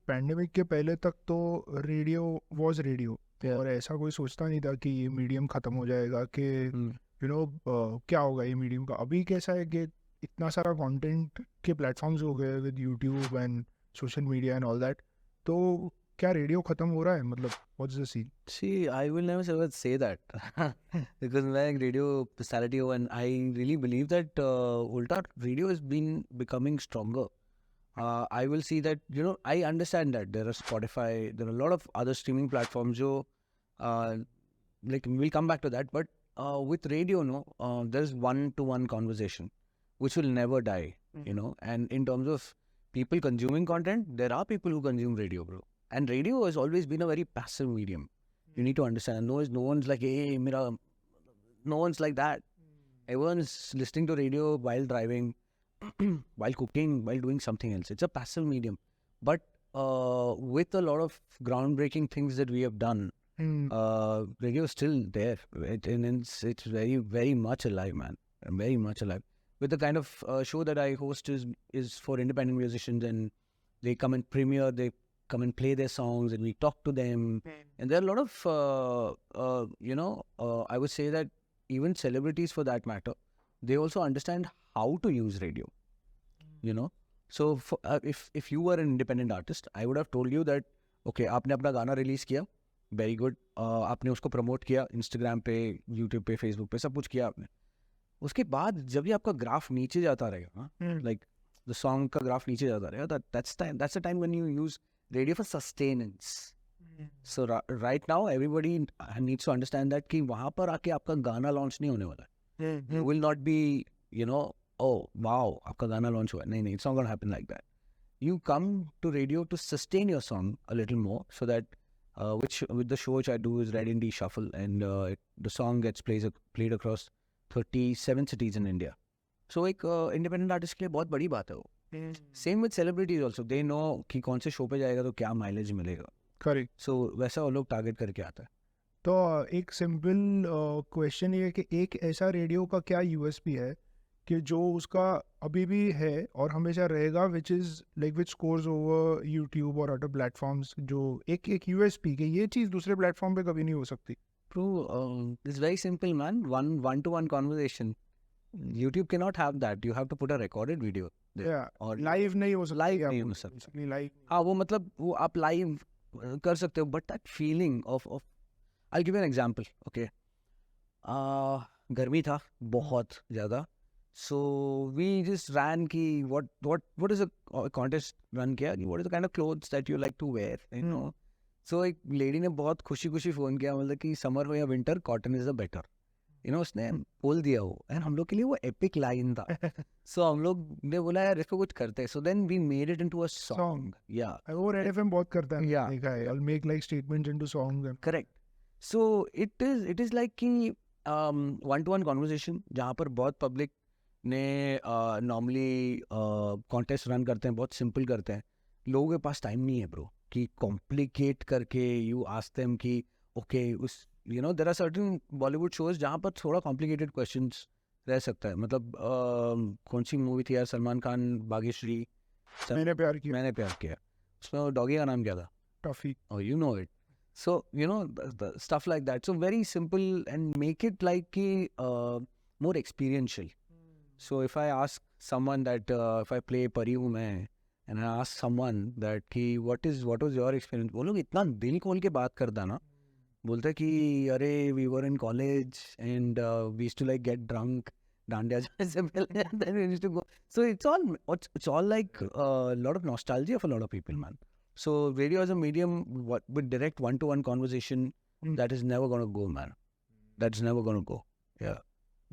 Pandemic के पहले तक तो रेडियो वाज रेडियो, Yeah. और ऐसा कोई सोचता नहीं था कि ये मीडियम ख़त्म हो जाएगा, कि यू नो क्या होगा ये मीडियम का। अभी कैसा है कि इतना सारा कंटेंट के प्लेटफॉर्म्स हो गए with YouTube and social media and all that, तो क्या रेडियो ख़त्म हो रहा है? मतलब what's the scene? See, I will never ever say that because मैं एक radio personality हूँ and I really believe that ulta radio has been becoming stronger. I will see that, I understand that there are Spotify, there are a lot of other streaming platforms जो like we'll come back to that, but with radio, there's one-to-one conversation which will never die, and in terms of people consuming content, there are people who consume radio, bro. And radio has always been a very passive medium. You need to understand. No one's like, hey, no one's like that. Everyone's listening to radio while driving, while cooking, while doing something else. It's a passive medium. But with a lot of groundbreaking things that we have done, radio is still there. And it's very, very much alive, man. Very much alive. With the kind of show that I host is for independent musicians, and they come and premiere, they come and play their songs, and we talk to them. And there are a lot of, I would say that even celebrities for that matter, they also understand how to use radio, So if you were an independent artist, I would have told you that, okay, आपने अपना गाना release किया, very good. आपने उसको promote किया Instagram पे, YouTube पे, Facebook पे, सब कुछ किया आपने. उसके बाद जब ये आपका ग्राफ नीचे जाता रहेगा, like the song का ग्राफ नीचे जाता रहेगा, that's the time when you use radio for sustenance. So right now everybody needs to understand that कि वहाँ पर आके आपका गाना launch नहीं होने वाला है. You will not be, oh wow, आपका गाना launch हुआ. नहीं, it's not going to happen like that. You come to radio to sustain your song a little more, so that which with the show which I do is Red Indie Shuffle, and the song gets played across 37 cities in India. So एक independent artist के लिए बहुत बड़ी बात है वो. Same with celebrities also. They know कि कौन से show पे जाएगा तो क्या mileage मिलेगा. करेक्ट. So वैसा वो लोग टारगेट करके आता है. तो एक सिंपल क्वेश्चन ये है कि एक ऐसा रेडियो का क्या यूएसपी है कि जो उसका अभी भी है और हमेशा रहेगा, which is like which scores over YouTube और अदर प्लेटफॉर्म्स, जो एक यूएसपी कि ये चीज़ दूसरे प्लेटफॉर्म पे कभी नहीं हो सकती? Bro, it's very simple, man. One-to-one conversation. YouTube cannot have that. You have to put a recorded video there. और लाइव नहीं हो सकता. Live नहीं हो सकता. लाइव. हाँ, वो मतलब वो आप live कर सकते हो, but that feeling of I'll give you an example. Okay. गर्मी था बहुत ज़्यादा. So we just ran कि what is a contest run किया कि what is the kind of clothes that you like to wear, So एक lady ने बहुत खुशी फ़ोन किया, मतलब कि summer हो या winter, cotton is the better. उसने बोल दिया वो, and हम लोग के लिए वो epic line था. So हम लोग ने बोला यार इसको कुछ करते हैं. So then we made it into a song. Yeah. वो Red FM बहुत करता है. Yeah. देखा है. I'll make like statements into songs. Correct. So it is like कि one-to-one conversation जहाँ पर बहुत public ने normally contest run करते हैं, बहुत simple करते हैं. लोगों के पास time नहीं है bro कि complicate करके you ask them कि okay there are certain Bollywood shows जहाँ पर थोड़ा complicated questions रह सकता है. मतलब कौन सी मूवी थी यार, सलमान खान, भाग्यश्री, मैंने प्यार किया, उसमें डॉगी का नाम क्या था? Toffee. Oh, you know it. So the stuff like that. So very simple and make it like more experiential. So if I ask someone that if I play Pari Hu Main, and I ask someone that कि what was your experience, वो लोग इतना दिल खोल के बात करता ना, बोलते कि अरे we were in college and we used to like get drunk, dandiya जाने से पहले, then we used to go. So it's all like a lot of nostalgia for a lot of people, man. So radio as a medium with direct one-to-one conversation, that is never going to go, man. That's never going to go. Yeah.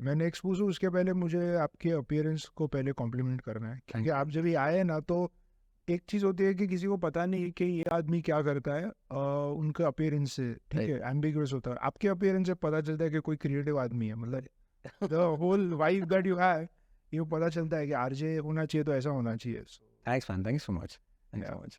मैं next पूछूं उसके पहले मुझे आपके appearance को पहले complement करना है, क्योंकि आप जब ये आए ना तो एक चीज़ होती है कि किसी को पता नहीं कि ये आदमी क्या करता है उनके अपीयरेंस से, ठीक है, एम्बिगुअस होता है. आपके अपीयरेंस से पता चलता है कि कोई क्रिएटिव आदमी है. मतलब the whole vibe that you have, ये पता चलता है कि आरजे होना चाहिए तो ऐसा होना चाहिए. Thanks, man. Thanks so much.